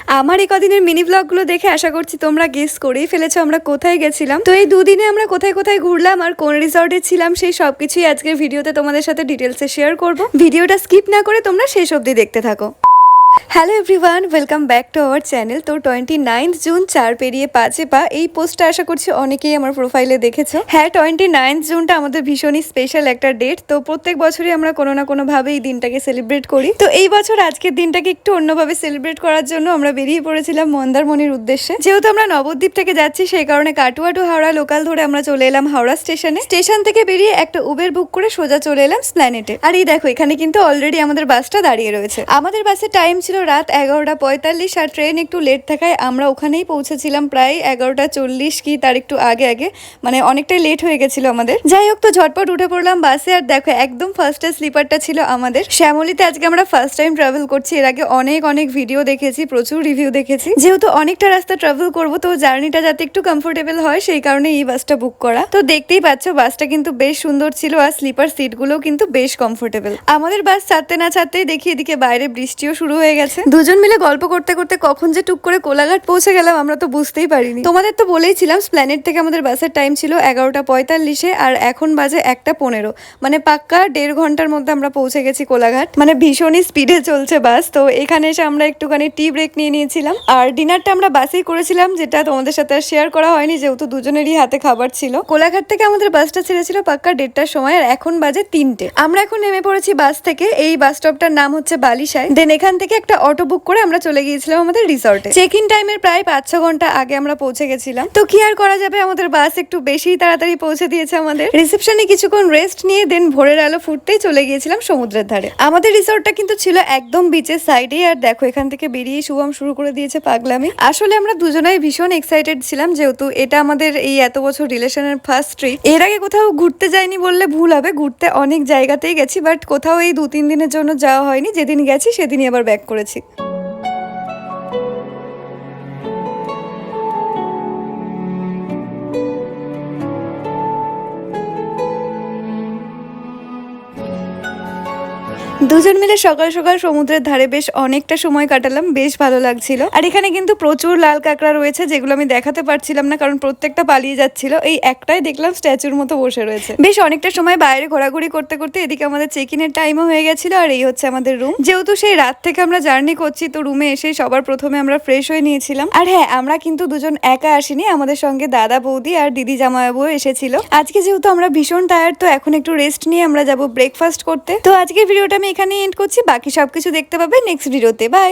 আমার এই কদিনের মিনি ব্লগগুলো দেখে আশা করছি তোমরা গেস করেই ফেলেছো আমরা কোথায় গেছিলাম। তো এই দুদিনে আমরা কোথায় কোথায় ঘুরলাম আর কোন রিসর্টে ছিলাম সেই সবকিছুই আজকের ভিডিওতে তোমাদের সাথে ডিটেলসে শেয়ার করব। ভিডিওটা স্কিপ না করে তোমরা শেষ অবধি দেখতে থাকো। Hello everyone, welcome back to our channel. তো 29 জুন 4 পেরিয়ে 5-এ পা, এই পোস্টটা আশা করছি অনেকেই আমার প্রোফাইলে দেখেছো। হ্যাঁ, 29 জুনটা আমাদের ভীষণই স্পেশাল একটা ডেট। তো প্রত্যেক বছরই আমরা কোনো না কোনোভাবে এই দিনটাকে সেলিব্রেট করি। তো এই বছর আজকের দিনটাকে একটু অন্যভাবে সেলিব্রেট করার জন্য আমরা বেরিয়ে পড়েছিলাম মন্দারমণির উদ্দেশ্যে। যেহেতু আমরা নবদ্বীপ থেকে যাচ্ছি সেই কারণে কাটুয়া টু হাওড়া লোকাল ধরে আমরা চলে এলাম হাওড়া স্টেশনে। স্টেশন থেকে বেরিয়ে একটা উবের বুক করে সোজা চলে এলাম স্প্ল্যানেটে। আর এই দেখো, এখানে কিন্তু অলরেডি আমাদের বাসটা দাঁড়িয়ে রয়েছে। আমাদের বাসের টাইম ছিল রাত 11:45 আর ট্রেন একটু লেট থাকায় আমরা ওখানেই পৌঁছেছিলাম প্রায় 11:40 কি তার একটু আগে, মানে অনেকটাই লেট হয়ে গেছিল আমাদের। যাই হোক, তো ঝটপট উঠে পড়লাম বাসে। আর দেখো, একদম ফার্স্টে স্লিপারটা ছিল আমাদের। শ্যামলীতে আজকে আমরা ফার্স্ট টাইম ট্রাভেল করছি। এর আগে অনেক ভিডিও দেখেছি, প্রচুর রিভিউ দেখেছি। যেহেতু অনেকটা রাস্তা ট্রাভেল করব, তো জার্নিটা যাতে একটু কমফোর্টেবল হয় সেই কারণে এই বাসটা বুক করা। তো দেখতেই পাচ্ছ বাসটা কিন্তু বেশ সুন্দর ছিল আর স্লিপার সিটগুলোও কিন্তু বেশ কমফোর্টেবল। আমাদের বাস ছাড়তে না ছাড়তেই দেখি এদিকে বাইরে বৃষ্টিও শুরু হয়ে গেছে। দুজন মিলে গল্প করতে করতে কখন যে টুক করে কোলাঘাট পৌঁছে গেলাম আমরা তো বুঝতেই পারিনি। তোমাদের তো বলেইছিলাম স্প্ল্যানেট থেকে আমাদের বাসের টাইম ছিল 11:45 আর এখন বাজে 1:15, মানে পাক্কা 1.5 ঘন্টার মধ্যে আমরা পৌঁছে গেছি কোলাঘাট। মানে ভীষণই স্পিডে চলছে বাস। তো এখানে এসে আমরা একটুখানি টি ব্রেক নিয়ে নিয়েছিলাম। আর ডিনারটা আমরা বাসেই করেছিলাম, যেটা তোমাদের সাথে আর শেয়ার করা হয়নি যেহেতু দুজনেরই হাতে খাবার ছিল। কোলাঘাট থেকে আমাদের বাসটা ছেড়েছিল পাক্কা 1:30টার সময় আর এখন বাজে 3টে। আমরা এখন নেমে পড়েছি বাস থেকে। এই বাস স্টপটার নাম হচ্ছে বালিশাই। দেন এখান থেকে একটা অটো বুক করে আমরা চলে গিয়েছিলাম আমাদের রিসর্টে। চেক ইন টাইমের প্রায় 5-6 ঘন্টা আগে আমরা পৌঁছে গেছিলাম। তো কি আর করা যাবে, আমাদের বাস একটু বেশি তাড়াতাড়ি পৌঁছে দিয়েছে আমাদের। রিসেপশনে কিছুক্ষণ রেস্ট নিয়ে দেন ভোরের আলো ফুটতেই চলে গিয়েছিলাম সমুদ্রের ধারে। আমাদের রিসর্টটা কিন্তু ছিল একদম বিচের সাইডে। আর দেখো, এখান থেকে বেরিয়ে শুভম শুরু করে দিয়েছে পাগলামি। আসলে আমরা দুজনেই ভীষণ এক্সাইটেড ছিলাম, যেহেতু এটা আমাদের এই এত বছর রিলেশনের ফার্স্ট ট্রিপ। এর আগে কোথাও ঘুরতে যাইনি বললে ভুল হবে, ঘুরতে অনেক জায়গাতেই গেছি, বাট কোথাও এই 2-3 দিনের জন্য যাওয়া হয়নি। যেদিন গেছি সেদিনই আবার ব্যাক করেছি। দুজন মিলে সকাল সকাল সমুদ্রের ধারে বেশ অনেকটা সময় কাটালাম, বেশ ভালো লাগছিল। আর এখানে কিন্তু প্রচুর লাল কাঁকড়া রয়েছে, যেগুলো আমি দেখাতে পারছিলাম না কারণ প্রত্যেকটা পালিয়ে যাচ্ছিল। এই একটাই দেখলাম স্ট্যাচুর মতো বসে রয়েছে। বেশ অনেকটা সময় বাইরে ঘোরাঘুরি করতে করতে এদিকে আমাদের চেক ইনের টাইমও হয়ে গেছিল। আর এই হচ্ছে আমাদের রুম। যেহেতু সেই রাত থেকে আমরা জার্নি করছি, তো রুমে এসে সবার প্রথমে আমরা ফ্রেশ হয়ে নিয়েছিলাম। আর হ্যাঁ, আমরা কিন্তু দুজন একা আসিনি, আমাদের সঙ্গে দাদা বৌদি আর দিদি জামাইবাবুও এসেছিল। আজকে যেহেতু আমরা ভীষণ টায়ার্ড, তো এখন একটু রেস্ট নিয়ে আমরা যাবো ব্রেকফাস্ট করতে। তো আজকের ভিডিওটা আমি এখানে এন্ড করছি, বাকি সবকিছু দেখতে পাবে নেক্সট ভিডিওতে। বাই।